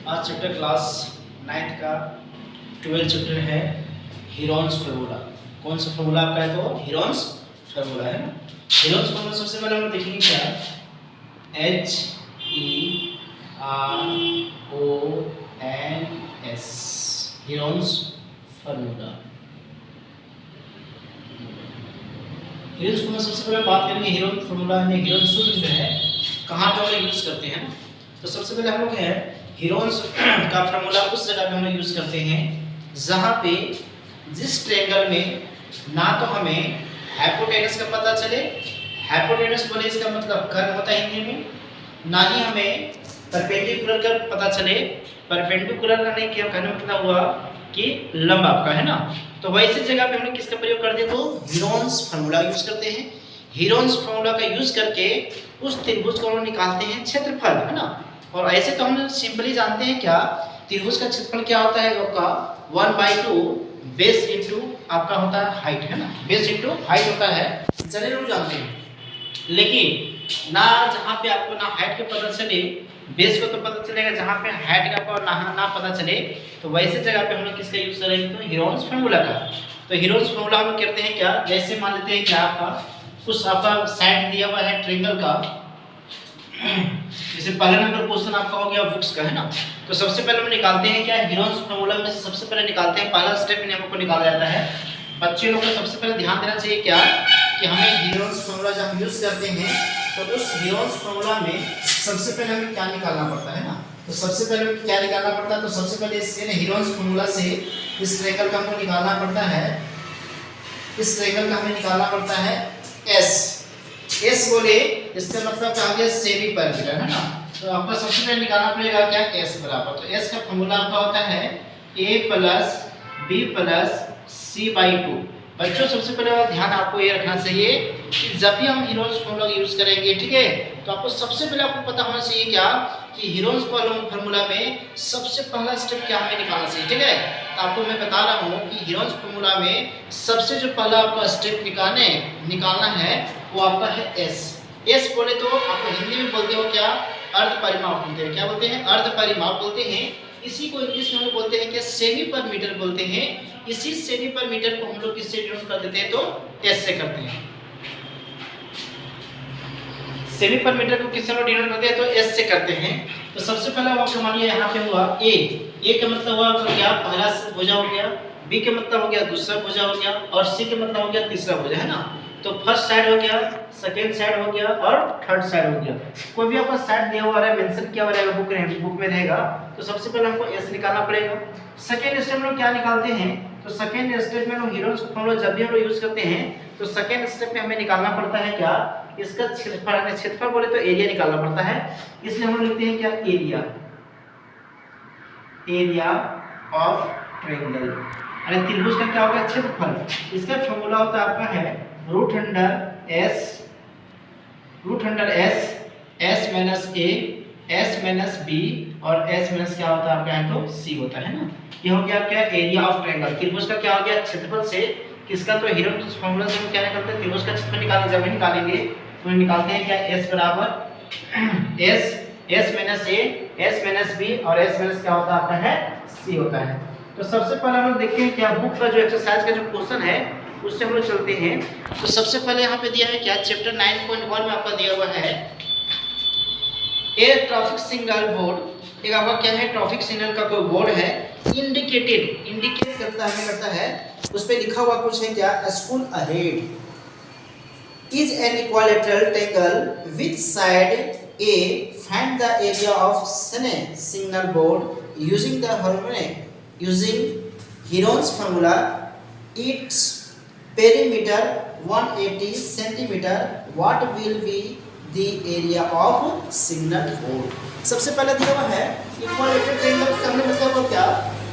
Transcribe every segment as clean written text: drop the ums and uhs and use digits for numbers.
आज chapter class 9th का 12 chapter है हीरोन्स फार्मूला। कौन सा फार्मूला आपका है? तो हीरोन्स फार्मूला है ना। हीरोन्स फार्मूला सबसे पहले हम लोग देखेंगे क्या, HERONS, Heron's formula. Heron's formula सबसे पहले बात करेंगे। हीरोन्स फार्मूला में हीरोन्स सूत्र जो है कहाँ पे हम लोग यूज करते हैं। तो सबसे पहले हम लोग है हीरोन्स का फार्मूला उस जगह पे हम लोग यूज करते हैं जहाँ पे जिस ट्रायंगल में ना तो हमें हाइपोटेनस का पता चले, हाइपोटेनस बोले इसका मतलब कर्व होता है हिंदी में, ना ही हमें परपेंडिकुलर का पता चले। परपेंडिकुलर का नहीं क्या कहने मतलब हुआ कि लंब आपका है ना। तो वैसे जगह पे हम लोग किसका प्रयोग करते हैं? तो हीरोन्स फार्मूला यूज करते हैं। हीरोन्स फार्मूला का यूज करके उस त्रिभुज को हम निकालते हैं क्षेत्रफल, है ना। और ऐसे तो हम सिंपली जानते हैं क्या, त्रिभुज का क्षेत्रफल क्या होता है आपका 1/2 बेस इंटू आपका होता है हाइट, है ना। बेस इंटू हाइट होता है, चलिए लोग जानते हैं। लेकिन ना जहाँ पे आपको ना हाइट का पता चले, बेस को तो पता चलेगा, जहाँ पे हाइट का आपको ना पता चले, तो वैसे जगह पे हम लोग किसका यूज करेंगे? तो हीरोन्स फार्मूला का। तो हीरोन्स फार्मूला हम करते हैं क्या, जैसे मान लेते हैं क्या आपका कुछ आपका साइड दिया हुआ है ट्रायंगल का। जैसे पहला नंबर क्वेश्चन आपका हो गया बुक्स का, है ना। तो सबसे पहले हम निकालते हैं क्या, हीरोन्स फार्मूला में से सबसे पहले निकालते हैं, पहला स्टेप में हमको निकाला जाता है। बच्चे लोग को सबसे पहले ध्यान देना चाहिए क्या कि हमें हीरोन्स फार्मूला जब हम यूज करते हैं तो उस हीरोन्स फार्मूला में सबसे पहले हमें क्या निकालना पड़ता है ना। तो सबसे पहले हमें क्या निकालना पड़ता है? तो सबसे पहले इस हीरोन्स फार्मूला से इस ट्रायंगल का हमको निकालना पड़ता है, इस ट्रायंगल का हमें निकालना पड़ता है एस। एस बोले इसका मतलब क्या हो गया? सेमी पैरामीटर, है ना। तो आपको सबसे पहले निकालना पड़ेगा क्या, एस बराबर। तो एस का फार्मूला आपका होता है a + b + c/2। बच्चों सबसे पहले ध्यान आपको ये रखना चाहिए कि जब भी हम हीरोन्स फार्मूला यूज करेंगे, ठीक है, तो आपको सबसे पहले आपको पता होना चाहिए क्या कि हीरोन्स फार्मूला में सबसे पहला स्टेप क्या हमें निकालना चाहिए, ठीक है। तो आपको मैं बता रहा हूँ कि हीरोन्स फार्मूला में सबसे जो पहला आपका स्टेप निकालना है वो आपका है एस। एस बोले तो आपको हिंदी में बोलते हो क्या, अर्ध परिमाप बोलते हैं। क्या बोलते हैं? अर्ध परिमाप बोलते हैं। इसी को इंग्लिश में हम लोग बोलते हैं कि सेमी पर मीटर बोलते हैं। इसी सेमी पर मीटर को हम लोग किससे डिनोट कर देते हैं? तो एस से करते हैं। सेमी पर मीटर को किससे हम डिनोट करते हैं? तो एस से करते हैं। तो सबसे पहले आपको मानिए यहाँ पे हुआ ए का मतलब हुआ क्या, पहला भुजा हो गया, बी का मतलब हो गया दूसरा भुजा हो गया, और सी का मतलब हो गया तीसरा भुजा, है ना। तो फर्स्ट साइड हो गया, सेकेंड साइड हो गया और थर्ड साइड हो गया। कोई भी आपका साइड दिया हुआ है, मेंशन किया हुआ रहेगा बुक में रहेगा। तो सबसे पहले हमको एस निकालना पड़ेगा। सेकेंड स्टेप में क्या निकालते हैं? तो सेकेंड स्टेप में हम हीरोन्स फार्मूला जब भी हम लोग यूज करते हैं तो सेकेंड स्टेप में हमें निकालना पड़ता है क्या, इसका क्षेत्रफल। क्षेत्रफल बोले तो एरिया निकालना पड़ता है, इसलिए हम लोग लिखते हैं क्या, एरिया ऑफ ट्रायंगल। अरे त्रिभुज का क्या होगा? क्षेत्रफल। इसका फार्मूला होता है आपका है √S S - A S - B और S - क्या होता है आपका है तो C होता है ना। ये हो गया क्या, एरिया ऑफ ट्रायंगल। त्रिभुज का क्या हो गया? क्षेत्रफल से किसका, तो हीरोन्स फार्मूला से हम क्या निकालते हैं? त्रिभुज का क्षेत्रफल निकालने जब भी निकालेंगे तो निकालते हैं क्या, S बराबर S - A S - B और S - क्या होता है आपका है C होता है। तो सबसे पहले हम लोग देखते हैं क्या बुक का जो एक्सरसाइज का जो क्वेश्चन है उससे हम लोग चलते हैं। तो सबसे पहले यहाँ पे दिया है क्या, चैप्टर 9.1 में आपका दिया हुआ है एयर ट्रैफिक सिग्नल बोर्ड। एक आपका क्या है, ट्रैफिक सिग्नल का कोई बोर्ड है, इंडिकेट करता है उस पे लिखा हुआ कुछ है क्या, school ahead is an equilateral triangle with side A, find the area of signal board using Heron's formula, its perimeter 180 centimeter, what will be the area of signal board। सबसे पहले दिया हुआ है इक्विलैटरल ट्रायंगल का मतलब हुआ क्या,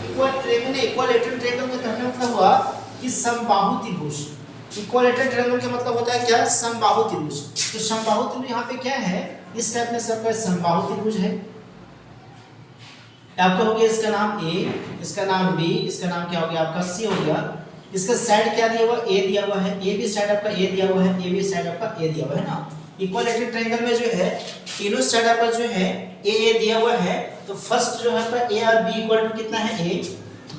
equilateral triangle का मतलब हुआ कि समबाहु त्रिभुज। इक्विलैटरल ट्रायंगल का मतलब होता है क्या, समबाहु त्रिभुज। तो समबाहु त्रिभुज यहाँ पे क्या है, इस टाइप में सबका समबाहु त्रिभुज है। आपका हो गया इसका नाम ए, इसका नाम बी, इसका नाम क्या हो गया आपका सी हो गया। इसका साइड क्या दिया हुआ, ए दिया हुआ है, ए बी साइड आपका ए दिया हुआ है, ए बी साइड आपका ए दिया हुआ है ना। इक्विलेटरल ट्रायंगल में जो है तीनों साइड आपका जो है ए दिया हुआ है, तो फर्स्ट जो है आपका ए और बी इक्वल टू कितना है ए,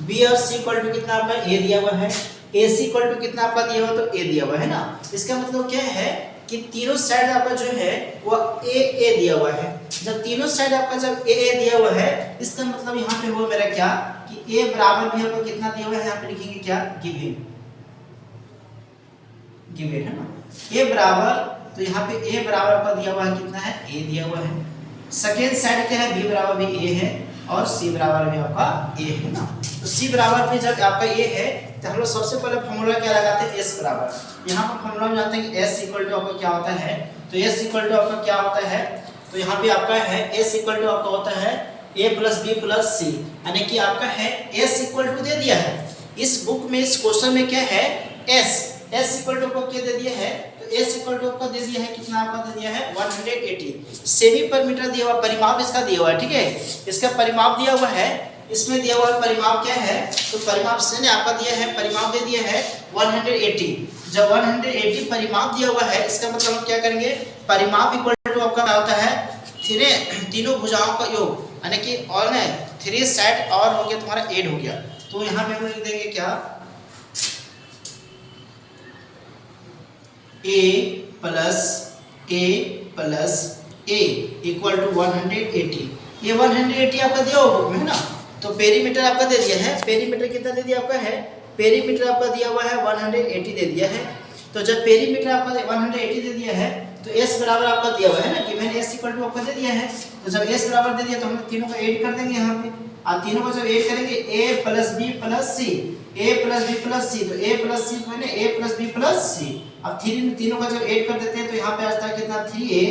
बी और सी इक्वल टू कितना आपका ए दिया हुआ है, ए सी इक्वल टू कितना आपका दिया हुआ तो ए दिया हुआ है ना। इसका मतलब क्या है कि तीनों साइड आपका जो है वो ए दिया हुआ है। जब तीनों साइड आपका जब ए दिया हुआ है, इसका मतलब यहाँ पे वो मेरा क्या कि ए बराबर भी आपको कितना दिया हुआ है, यहाँ पे लिखेंगे क्या गिवन है ना, ए बराबर, तो यहाँ पे ए बराबर आपका दिया हुआ है कितना है ए दिया हुआ है। सेकेंड साइड क्या है बी बराबर भी ए है और सी बराबर भी आपका ए है ना। तो सी बराबर भी जब आपका ए है तो हम लोग सबसे पहले फॉर्मूला क्या लगाते हैं एस बराबर। यहाँ पर फॉर्मूला में जानते हैं कि एस इक्वल टू आपका क्या होता है, तो एस इक्वल टू आपका क्या होता है, तो यहाँ पे आपका है एस इक्वल टू आपका होता है ए प्लस बी प्लस सी, यानी कि आपका है एस इक्वल टू दे दिया है इस बुक में, इस क्वेश्चन में क्या है एस इक्वल टू आपको क्या दे दिया है, तो एस इक्वल टू आपका दे दिया है कितना आपका दे दिया है 180 सेमी पर मीटर दिया हुआ, परिमाप इसका दिया हुआ है, ठीक है, इसका परिमाप दिया हुआ है, इसमें दिया हुआ परिमाप क्या है, तो परिमाप से ने आपका दिया है परिमाप दे दिया है 180। जब 180 परिमाप दिया हुआ है, इसका मतलब हम क्या करेंगे, परिमाप इक्वल टू आपका क्या होता है तीनों भुजाओं का योग, यानी कि और है 3 साइड और हो गया तुम्हारा 8 हो गया, तो यहाँ पे हम लिख देंगे क्या a plus a equal to 180। ये 180 आपका दिया होगा बुक में है ना, तो पेरीमीटर आपका दे दिया है, पेरीमीटर कितना दे दिया आपका है, पेरीमीटर आपका दिया हुआ है 180 दे दिया है। तो जब पेरीमीटर आपका 180 दे दिया है तो s बराबर आपका दिया हुआ है ना, गिवन s इक्वल टू आपका दे दिया है, तो जब s बराबर दे दिया तो हम तीनों का ऐड कर देंगे यहाँ पे, और तीनों को जब ऐड करेंगे a plus B plus C, a plus B plus C, तो a प्लस सी मैंने a plus B plus C. अब तीनों का जब ऐड कर देते हैं तो यहाँ पे आता है कितना 3a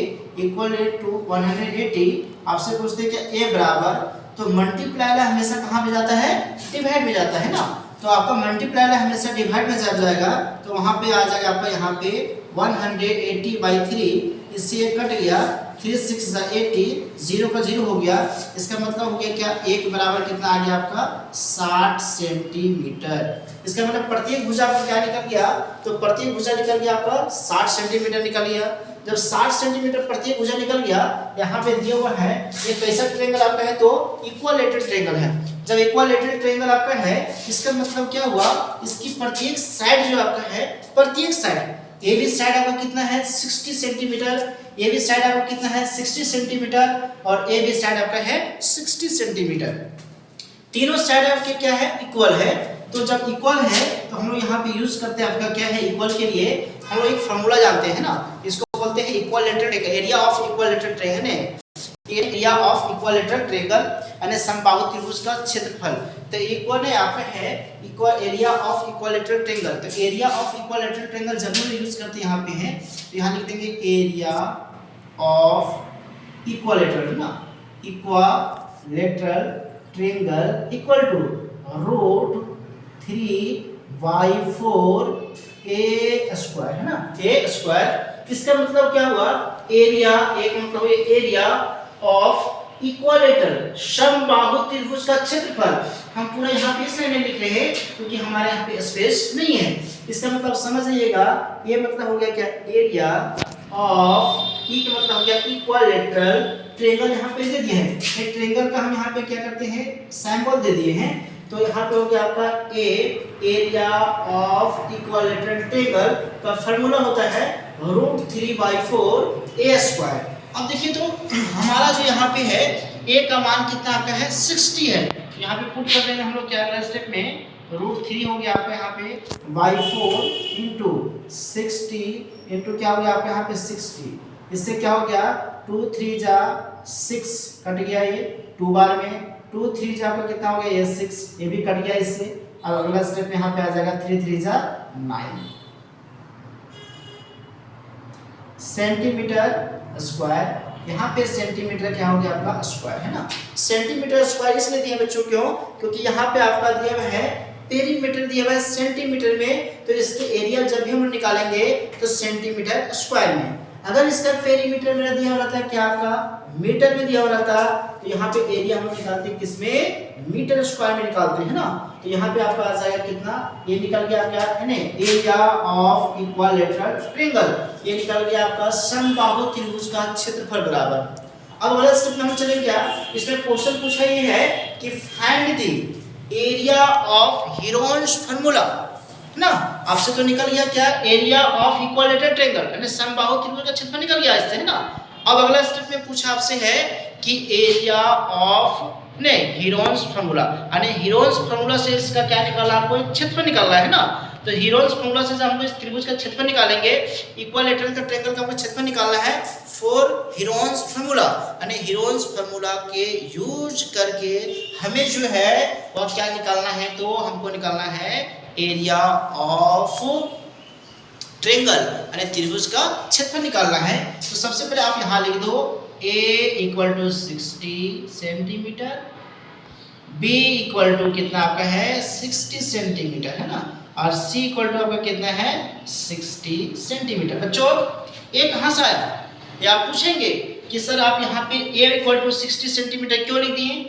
इक्वल टू 180। आपसे पूछते हैं कि a बराबर, तो मल्टीप्लाई हमेशा कहाँ पे जाता है, डिवाइड में जाता है ना, तो आपका मल्टीप्लाई हमेशा डिवाइड में चल जाएगा, तो वहाँ पे आ जाएगा आपका यहाँ पे 180/3, इससे ये कट गया 3 6 80, 0 का 0 हो गया, इसका मतलब हो गया क्या एक बराबर कितना आ गया आपका 60 सेंटीमीटर। इसका मतलब प्रत्येक भुजा आपका क्या निकल गया, तो प्रत्येक भुजा निकल गया आपका 60 सेंटीमीटर निकल गया। जब 60 सेंटीमीटर प्रत्येक भुजा निकल गया, यहाँ पे दिया हुआ है ये कैसा ट्रायंगल आपका है, तो इक्विलेटरल ट्रायंगल है। जब इक्विलेटरल ट्रायंगल आपका है, इसका मतलब क्या हुआ, इसकी प्रत्येक साइड जो आपका है, प्रत्येक साइड ए बी साइड आपका कितना है 60 सेंटीमीटर, ए बी साइड आपका कितना है 60 सेंटीमीटर, और ए बी साइड आपका है 60 सेंटीमीटर। तीनों साइड आपके क्या है इक्वल है, तो जब इक्वल है तो हम लोग यहाँ पे यूज करते हैं आपका क्या है इक्वल के लिए हम लोग एक फॉर्मूला जानते हैं ना, इसको बोलते हैं equilateral area of equilateral triangle, area of equilateral triangle यानी समबाहु त्रिभुज का क्षेत्रफल। तो इक्वल है यहाँ पे है equal area of equilateral triangle, तो एरिया ऑफ इक्विलेटरल ट्रायंगल जब हम यूज करते हैं यहाँ पे है, तो यहाँ लिख देंगे एरिया ऑफ इक्विलेटरल ना, equilateral triangle equal to √3/4 a square है ना, a स्क्वायर। इसका मतलब क्या हुआ, एरिया एक मतलब एरिया ऑफ इक्विलेटरल समबाहु त्रिभुज का क्षेत्रफल। हम पूरा यहाँ पे इसलिए नहीं लिख रहे हैं क्योंकि हमारे यहाँ पे स्पेस नहीं है, इसका मतलब समझ लीजिएगा, ये मतलब हो गया क्या एरिया ऑफ ई का मतलब हो गया इक्विलेटरल ट्रायंगल, यहाँ पे दे दिए हैं, एक ट्रायंगल का हम यहाँ पे क्या करते हैं सिंबल दे दिए हैं, तो यहाँ पे हो गया आपका ए एरिया ऑफ इक्विलेटरल ट्रायंगल का फार्मूला होता है √3/4 a स्क्वायर। अब देखिए तो हमारा जो यहाँ पे है a का मान कितना आपका है 60 है, तो यहाँ पे पुट कर देंगे हम लोग क्या अगला स्टेप में, √3 हो गया आपका यहाँ पे /4 इंटू 60 इंटू क्या हो गया आपका यहाँ पे 60, इससे क्या हो गया 2 3 जा 6 कट गया, ये 2 बार में 2 3 जा आपका कितना हो गया ये 6, ये भी कट गया इससे। अब अगला स्टेप में यहाँ पे आ जाएगा 3 3 जा 9 सेंटीमीटर स्क्वायर। यहाँ पे सेंटीमीटर क्या हो गया आपका स्क्वायर है ना, सेंटीमीटर स्क्वायर इसलिए दिया बच्चों क्यों, क्योंकि यहाँ पे आपका दिया हुआ है पेरीमीटर दिया हुआ है सेंटीमीटर में, तो इसके एरिया जब भी हम निकालेंगे तो सेंटीमीटर स्क्वायर में, अगर इसका पेरीमीटर मेरा दिया हुआ रहता है क्या आपका मीटर में दिया हुआ रहता, तो यहाँ पे एरिया हम निकालते हैं किसमें मीटर स्क्वायर में निकालते हैं ना। तो यहाँ पे आपका आ जाएगा कितना, ये निकल गया क्या है ना एरिया ऑफ इक्विलेटरल ट्रायंगल, ये निकल गया आपका समबाहु त्रिभुज का क्षेत्रफल बराबर। अब अगला स्टेप में हम चलेंगे क्या, इसमें क्वेश्चन पूछा ये है कि find the area of Heron's formula ना। आपसे तो निकल गया क्या एरिया ऑफ इक्विलेटरल ट्रायंगल यानी समबाहु त्रिभुज का क्षेत्रफल निकल गया इससे है ना। अब अगला स्टेप में पूछा आपसे है कि एरिया ऑफ ने हीरोन्स फार्मूला यानी हीरोन्स फार्मूला से इसका क्या निकालना, आपको क्षेत्रफल निकालना है ना। तो हीरोन्स फार्मूला से हमको इस त्रिभुज का क्षेत्रफल निकालेंगे, इक्विलेटरल का ट्रायंगल का हमको क्षेत्रफल निकालना है फॉर हीरोन्स फार्मूला यानी हीरोन्स फार्मूला के यूज करके हमें जो है वह क्या निकालना है, तो हमको निकालना है एरिया ऑफ ट्रायंगल यानी त्रिभुज का क्षेत्रफल निकालना है। तो सबसे पहले आप यहाँ लिख दो a equal to 60 centimetre, b equal to कितना आपका है 60 सेंटीमीटर है ना, और c इक्वल टू आपका कितना है 60 सेंटीमीटर। बच्चों a कहाँ से आया, ये आप पूछेंगे कि सर आप यहाँ पे a इक्वल टू 60 सेंटीमीटर क्यों लिख दिए,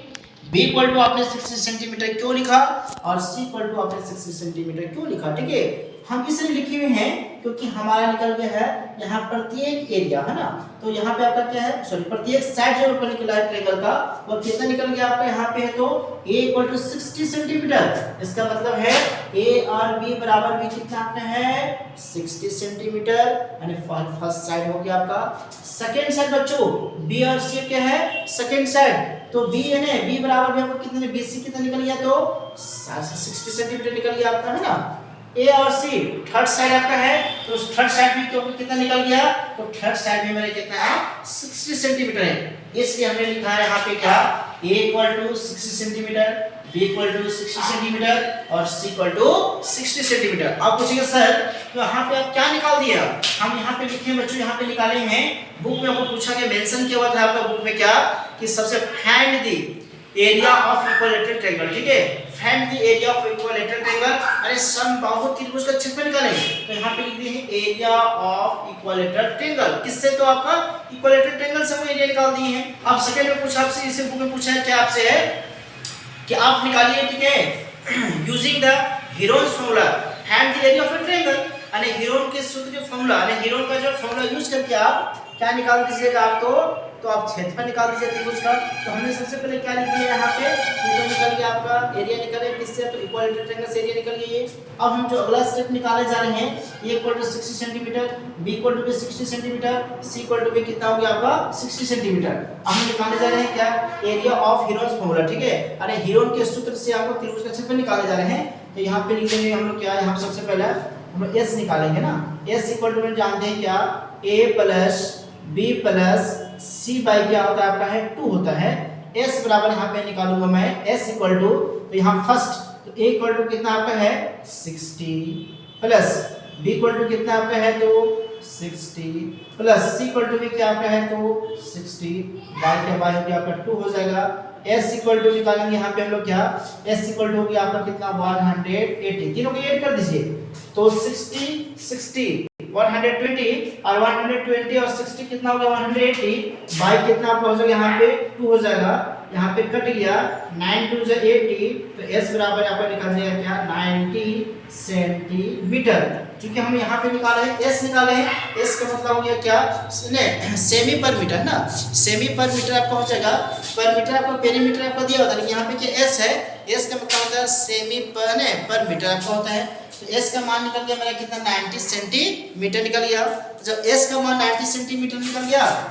b इक्वल टू आपने 60 सेंटीमीटर क्यों लिखा, और c इक्वल टू आपने 60 सेंटीमीटर क्यों लिखा। ठीक है, हम इसलिए लिखे हुए हैं क्योंकि हमारा निकल गया है यहाँ प्रत्येक एरिया है ना। तो यहाँ पे आपका क्या है, सॉरी प्रत्येक साइड जो ऊपर निकला है ट्रायंगल का वो कितना निकल गया आपका यहाँ पे है, तो a इक्वल टू 60 सेंटीमीटर। इसका मतलब है a और b बराबर भी कितना आपका है 60 सेंटीमीटर यानी फर्स्ट साइड हो गया आपका। सेकंड साइड बच्चों b और c क्या है सेकंड साइड, तो b है ना b बराबर भी आपको कितने bc कितना निकल गया, तो 60 सेंटीमीटर निकल गया आपका है ना। A और C थर्ड साइड आपका है, तो थर्ड साइड भी तो कितना निकल गया, तो थर्ड साइड में मेरे कितना है 60 सेंटीमीटर है, इसलिए हमने लिखा है यहाँ पे क्या A equal to 60 centimetre, B equal to 60 centimetre और C इक्वल टू 60 सेंटीमीटर। आप पूछेंगे सर तो यहाँ पे आप क्या निकाल दिया, हम यहाँ पे लिखे बच्चों यहाँ पे निकाले हैं, बुक में आपको पूछा गया मेंशन किया हुआ था आपका बुक में क्या कि सबसे find the area of equilateral triangle. ठीक है, find the area of equilateral triangle अरे समबाहु त्रिभुज का क्षेत्रफल निकालेंगे, तो यहाँ पे लिख दिए हैं एरिया ऑफ इक्विलेटरल ट्रायंगल, किससे तो आपका इक्विलेटरल ट्रायंगल से हम एरिया निकाल दिए हैं। अब सेकंड में पूछा आपसे, इसे बुक में पूछा है क्या आपसे है कि आप निकालिए ठीक है using the Heron's formula find the area of a triangle यानी हीरोन के सूत्र के फार्मूला यानी हीरोन का जो फार्मूला यूज करके आप क्या निकाल दीजिएगा आप, तो आप क्षेत्रफल निकाल दीजिए त्रिभुज का। तो हमने सबसे पहले क्या लिख दिया यहाँ पे, ये निकल गया आपका एरिया निकल गया किससे, तो इक्विलेटरल ट्रायंगल से एरिया निकल गया ये। अब हम जो अगला स्टेप निकाले जा रहे हैं a equal to 60 centimetre, b equal to 60 centimetre, c equal to कितना हो गया आपका 60 सेंटीमीटर। अब हम निकालने जा रहे हैं क्या एरिया ऑफ हीरोन्स फार्मूला। ठीक है, अरे हीरोन के सूत्र से आपको त्रिभुज का क्षेत्रफल निकाले जा रहे हैं, तो यहाँ पे लिख देंगे हम लोग क्या, यहाँ सबसे पहले हम s निकालेंगे ना, s इक्वल टू जानते हैं क्या a plus b plus c by क्या होता है आपका है 2 होता है। s बराबर यहाँ पे निकालूंगा मैं s इक्वल टू, तो यहाँ फर्स्ट तो a इक्वल टू कितना आपका है 60 प्लस b इक्वल टू कितना आपका है तो 60 प्लस c इक्वल टू भी क्या आपका है तो 60 बाई क्या बाई हो गया आपका 2 हो जाएगा। s इक्वल टू निकालेंगे यहाँ पे हम लोग क्या, s इक्वल टू हो गया आपका कितना 180, तीनों को ऐड कर दीजिए तो 60 60 120 और 120 और 60 कितना हो गया 180 बाई कितना आपका हो जाएगा यहाँ पे 2 हो जाएगा, यहाँ पे कट गया 9 2 से 80, तो s बराबर यहाँ पर निकाल जाएगा क्या 90 सेंटीमीटर। क्योंकि हम यहाँ पे निकाले हैं s निकाले हैं, s का मतलब हो गया क्या सेमी पर मीटर ना, सेमी पर मीटर आपका हो जाएगा, पर मीटर आपका पेरीमीटर आपका दिया होता है लेकिन यहाँ पे क्या s है, s का मतलब होता है सेमी पर मीटर आपका होता है। तो s का मान निकल गया मेरा कितना 90 सेंटीमीटर निकल गया। जब s का मान 90 सेंटीमीटर निकल गया